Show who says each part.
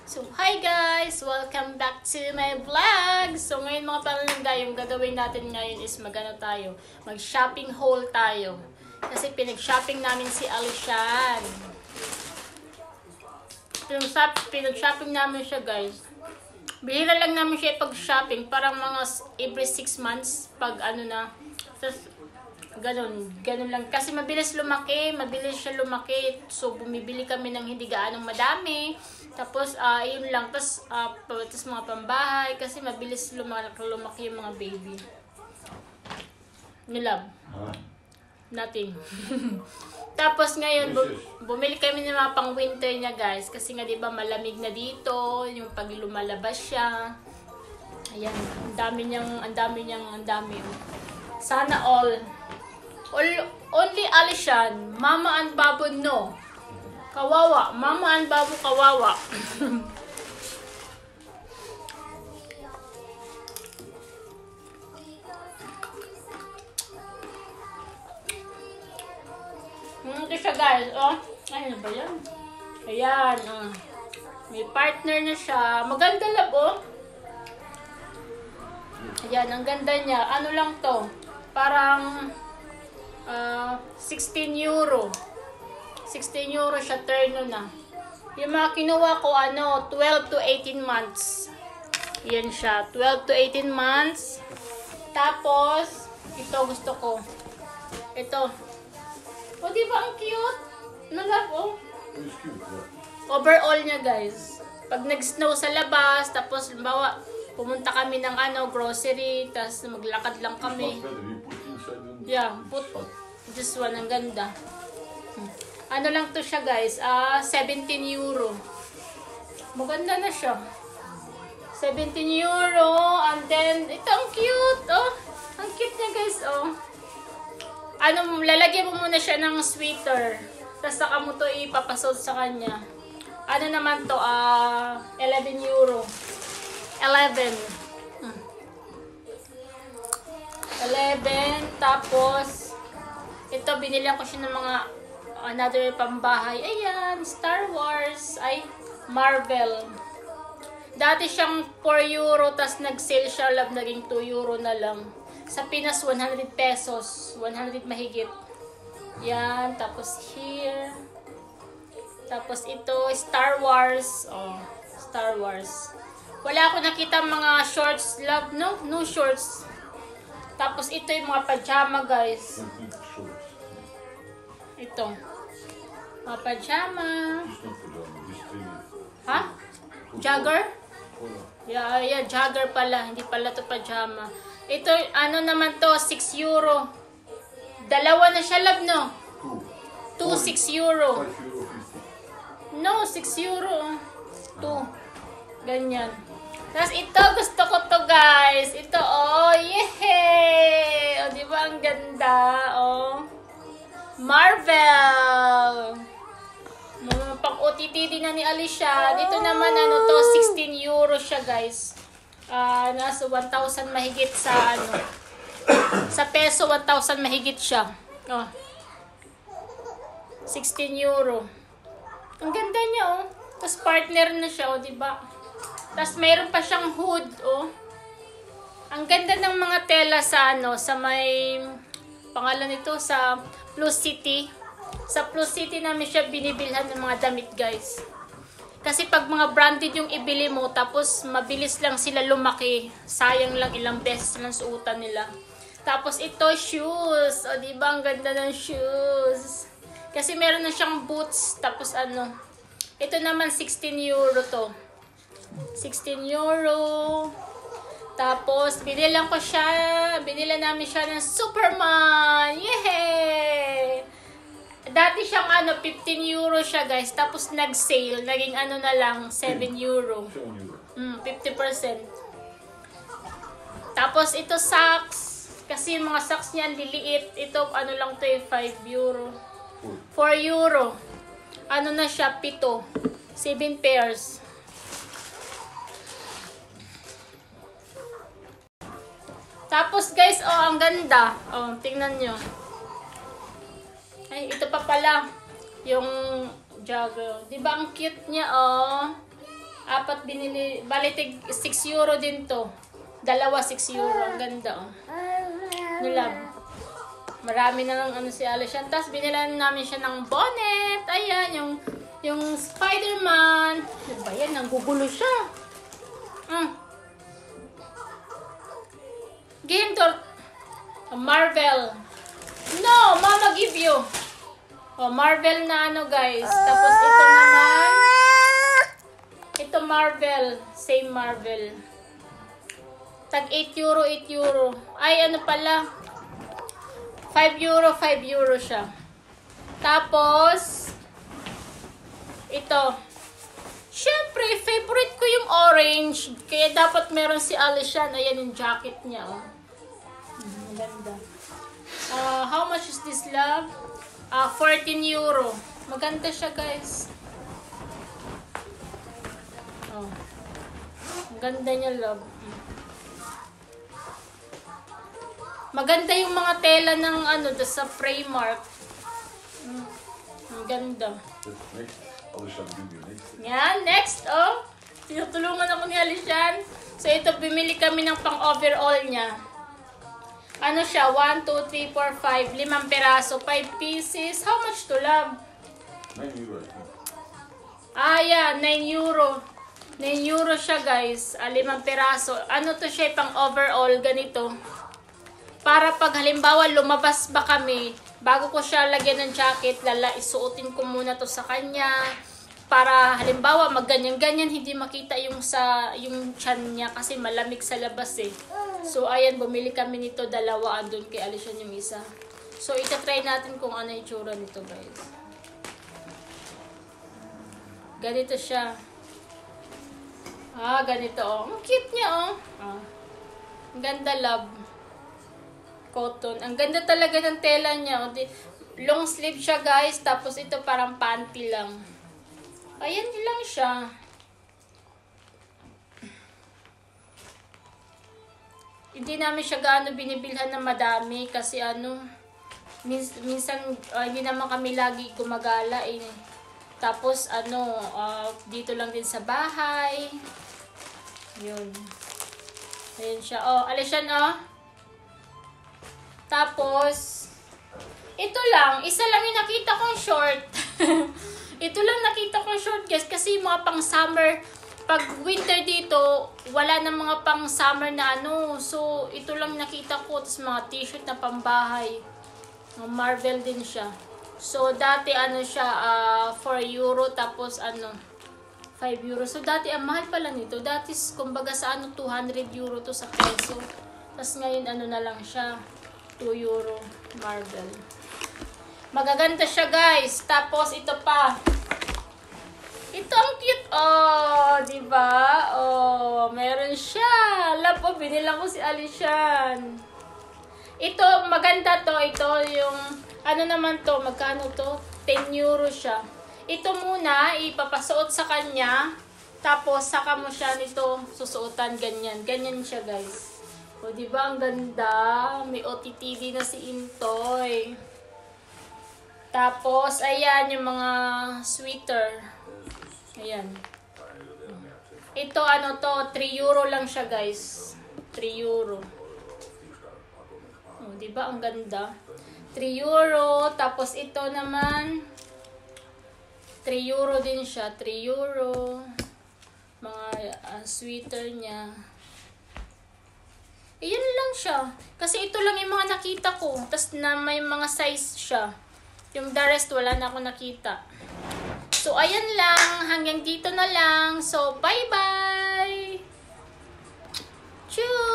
Speaker 1: So, hi guys! Welcome back to my vlog! So, ngayon mga palangga, yung gagawin natin ngayon is mag-shopping haul tayo. Kasi pinag-shopping namin si Alishan. Pinag-shopping namin siya guys. Bihira lang namin siya pag-shopping. Parang mga every 6 months pag ano na. Tapos, ganun lang. Kasi mabilis siya lumaki. So, bumibili kami ng hindi gaanong madami. Tapos, yun lang. Tapos mga pambahay. Kasi mabilis lumaki yung mga baby. Nilab. Nothing. Tapos ngayon, bumili kami ng mga pang-winter niya guys. Kasi nga diba malamig na dito. Yung pag lumalabas siya. Ayan. Ang dami. Sana all. Only Alishan. Mama and Babu no. Kawawa. Mama and Babu kawawa. Ito siya guys. Oh. Ano ba yan? Ayan. May partner na siya. Maganda lab oh. Ayan. Ang ganda niya. Ano lang to? Parang 16 euro. 16 euro siya, terno na. Yung mga kinuha ko, 12 to 18 months. Yan siya, 12 to 18 months. Tapos, ito gusto ko. Ito. O, di ba ang cute? Nalab, oh. Overall niya, guys. Pag nag-snow sa labas, tapos, limbawa, pumunta kami ng grocery, tapos maglakad lang kami. Yeah, put this one, ang ganda. Ano lang to siya guys, 17 euro. Maganda na siya. 17 euro, and then, ito ang cute, oh. Ang cute niya guys, oh. Lalagyan mo muna siya ng sweater. Tapos saka mo to ipapasod sa kanya. Ano naman to, 11 euro. 11, tapos, ito, binilihan ko siya ng mga another pambahay. Ayan, Star Wars. Ay, Marvel. Dati siyang 4 euro, tas nag-sale siya, naging 2 euro na lang. Sa Pinas, 100 pesos. 100 mahigit. Yan, tapos here. Tapos ito, Star Wars. Oh, Star Wars. Wala ako nakita mga shorts, love, no? No shorts. Tapos ito yung mga pajama, guys. Ito. Mga pajama. Ha? Jogger? Yeah, jogger pala. Hindi pala to pajama. Ito, ano naman to, 6 euro. Dalawa na siya, love, no? 6 euro. No, 6 euro. 2. Ganyan. Tapos ito, gusto ko to guys. Ito, oh, yehey! O, diba ang ganda? Oh. Marvel! Pang OTT din na ni Alishan. Ito naman, 16 euro siya guys. Nasa 1,000 mahigit sa, sa peso, 1,000 mahigit siya. Oh. 16 euro. Ang ganda niya, oh. Tapos partner na siya, oh, diba? Tapos mayroon pa siyang hood, oh. Ang ganda ng mga tela sa sa may pangalan nito, sa Plus City. Sa Plus City namin siya binibilhan ng mga damit, guys. Kasi pag mga branded yung ibili mo, tapos mabilis lang sila lumaki. Sayang lang ilang beses lang suotan nila. Tapos ito, shoes. O, diba? Ang ganda ng shoes. Kasi meron na siyang boots. Tapos ito naman 16 euro to. 16 euro. Tapos, binila namin siya ng Superman. Yehey! Dati siyang 15 euro siya guys. Tapos nag-sale. Naging na lang, 7 euro. 50%. Tapos ito socks. Kasi yung mga socks niya liliit. Ito lang to 5 euro. 4 euro. Na siya, 7 pairs. Tapos guys, ang ganda. Tingnan nyo. Ay, ito pa pala. Yung jogger. Diba ang cute niya, binili, balitig 6 euro din to. Dalawa 6 euro. Ang ganda, oh. Nilab. Marami na lang ano si Alishan. Tapos binilan namin siya ng bonnet. Ayan, yung Spider-Man. Ano ba yan? Nanggugulo siya. Game door. Marvel. No, Mama give you. Oh, Marvel na ano guys. Tapos ito naman. Ito Marvel. Same Marvel. Tag 8 euro, 8 euro. Ay, ano pala. 5 euro, 5 euro siya. Tapos, ito. Siyempre, favorite ko yung orange. Kaya dapat meron si Alishan. Ayan yung jacket niya. Oh. Maganda. How much is this, love? 14 euro. Maganda siya, guys. Oh. Maganda niya, love. Maganda yung mga tela ng ano, sa Primark. Ang ganda. Yan, next, oh. Tinutulungan ako ni Alishan. So, ito, bimili kami ng pang-overall niya. Ano siya? 1, 2, 3, 4, 5. 5 peraso. 5 pieces. How much to, love?
Speaker 2: 9 euro.
Speaker 1: Yeah, 9 euro. 9 euro siya, guys. 5 peraso. Ano to siya, pang-overall, ganito. Para pag halimbawa lumabas ba kami, bago ko siya lagyan ng jacket, isuotin ko muna to sa kanya. Para halimbawa magganyan-ganyan, hindi makita yung tiyan niya kasi malamig sa labas eh. So ayan, bumili kami nito, dalawa, andun kay Alishan yung isa. So itatry natin kung ano yung tsura nito, guys. Ganito siya. Ganito, oh. Ang cute niya, oh. Ang ganda, love. Cotton. Ang ganda talaga ng tela niya. Long sleeve siya, guys. Tapos ito parang panty lang. Ayan lang siya. Hindi namin siya gaano binibilhan na madami. Kasi ano, minsan hindi naman kami lagi gumagala eh. Tapos ano, dito lang din sa bahay. Yun. Ayan siya. Oh, Alishan, oh. Tapos, ito lang. Isa lang yung nakita kong short. Ito lang nakita kong short, guys. Kasi mga pang summer, pag winter dito, wala na mga pang summer na ano. So, ito lang nakita ko. Tapos mga t-shirt na pambahay. Marvel din siya. So, dati ano siya, 4 euro. Tapos ano, 5 euro. So, dati, ang mahal pala nito. Dati, kumbaga sa ano, 200 euro to sa peso. Tapos ngayon, ano na lang siya. 2 euro Marvel. Magaganda siya, guys. Tapos ito pa. Ito ang cute. Oh, di ba? Oh, meron siya. Love po, binila ko si Alishan. Ito, maganda to. Ito yung, ano naman to, magkano to? 10 euro siya. Ito muna, ipapasuot sa kanya. Tapos, saka mo siya nito susuotan. Ganyan. Ganyan siya, guys. O, diba? Ang ganda. May OTTV na si Intoy. Tapos, ayan, yung mga sweater. Ayan. Ito, ano to, 3 euro lang siya, guys. 3 euro. O, diba? Ang ganda. 3 euro. Tapos, ito naman, 3 euro din siya. 3 euro. Mga sweater niya. Iyan lang siya. Kasi ito lang yung mga nakita ko. Tapos na may mga size siya. Yung the rest, wala na ako nakita. So, ayan lang. Hanggang dito na lang. So, bye-bye! Cheers!